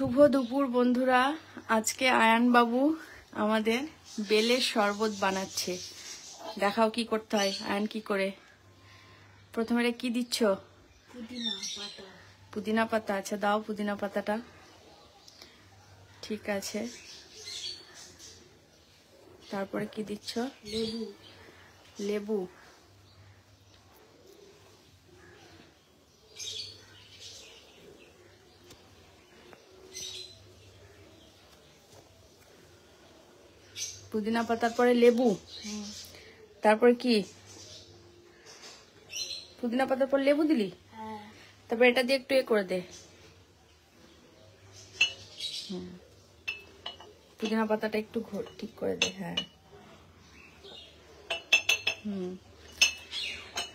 শুভ দুপুর বন্ধুরা। আজকে আয়ান বাবু আমাদের বেলের শরবত বানাচ্ছে। দেখাও কি করতে হয়। আয়ান কি করে প্রথমে কি দিচ্ছ? পুদিনা পাতা। আচ্ছা দাও পুদিনা পাতাটা। ঠিক আছে, তারপরে কি দিচ্ছ? লেবু। পুদিনা পাতার পরে লেবু, তারপরে কি? পুদিনা পাতার পর লেবু দিলি? তারপর এটা দিয়ে একটু করে দে। পুদিনা পাতাটা একটু ঠিক করে দে। হ্যাঁ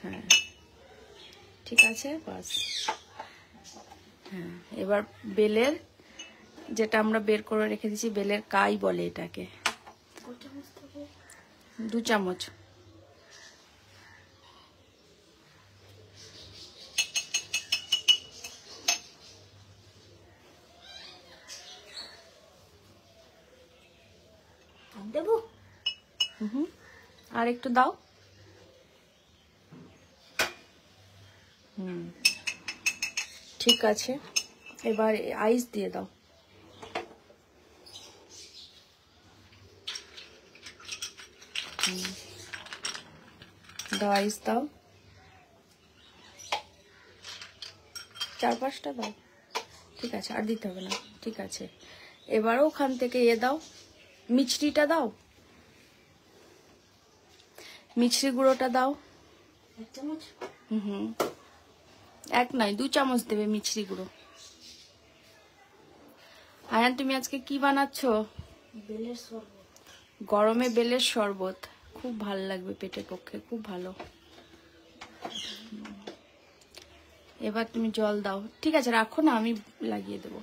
হ্যাঁ ঠিক আছে, বাস। হ্যাঁ, এবার বেলের যেটা আমরা বের করে রেখে দিয়েছি, বেলের কাই বলে এটাকে, 2 চামচ। দেবো? আর একটু দাও। ঠিক আছে, এবার আইস দিয়ে দাও। দাও আইস দাও, 4-5টা দাও। ঠিক আছে, আর দিতে হবে না। ঠিক আছে, এবার ওখান থেকে দাও, মিছরিটা দাও, মিছরি গুঁড়োটা দাও। 1 চামচ? এক নয়, 2 চামচ দেবে মিছরি গুঁড়ো। আয়ান তুমি আজকে কি বানাচ্ছ? বেলের শরবত। গরমে বেলের শরবত খুব ভালো লাগবে, পেটের পক্ষে খুব ভালো। এবার তুমি জল দাও। ঠিক আছে, রাখো না, আমি লাগিয়ে দেবো।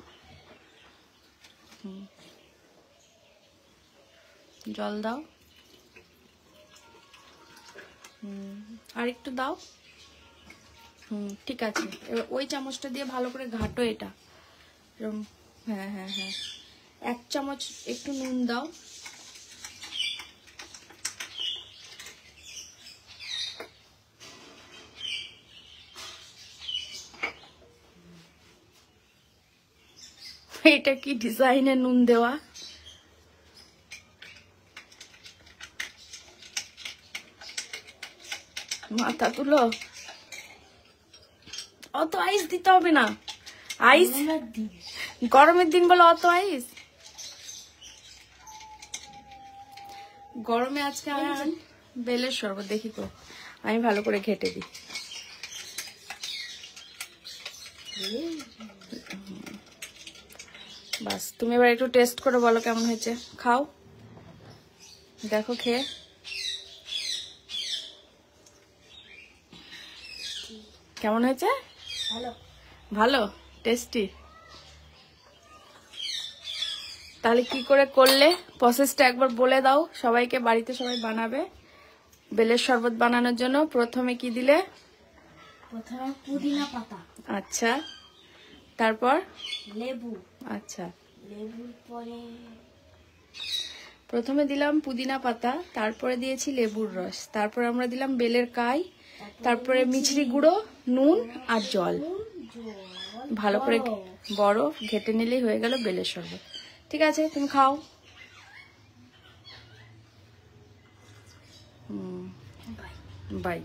জল দাও। আর একটু দাও। ঠিক আছে, এবার ওই চামচটা দিয়ে ভালো করে ঘাটো এটা। হ্যাঁ হ্যাঁ হ্যাঁ, 1 চামচ একটু নুন দাও। এটা কি ডিজাইনে নুন দেওয়া? মাথা তুলো। অত আইস দিতে হবে না। আইস গরমের দিন বলে অত আইস? গরমে আজকে আয়ান বেলের শরবত। দেখি তো, আমি ভালো করে ঘেটে দিই। বাস, তুমি এবার একটু টেস্ট করে বলো কেমন হয়েছে। খাও, দেখো খেয়ে। কেমন হয়েছে? ভালো। ভালো, টেস্টি। তাহলে কি করে করলে প্রসেসটা একবার বলে দাও সবাইকে, বাড়িতে সবাই বানাবে। বেলের শরবত বানানোর জন্য প্রথমে কি দিলে? প্রথমে পুদিনা পাতা। আচ্ছা, তারপর লেবু। আচ্ছা, লেবুর পরে প্রথমে দিলাম পুদিনা পাতা, তারপরে দিয়েছি লেবুর রস, তারপর আমরা দিলাম বেলের কাই, তারপরে মিছরি গুঁড়ো, নুন আর জল। ভালো করে বরফ ঘেটে নিলেই হয়ে গেল বেলের শরবত। ঠিক আছে, তুমি খাও। বাই।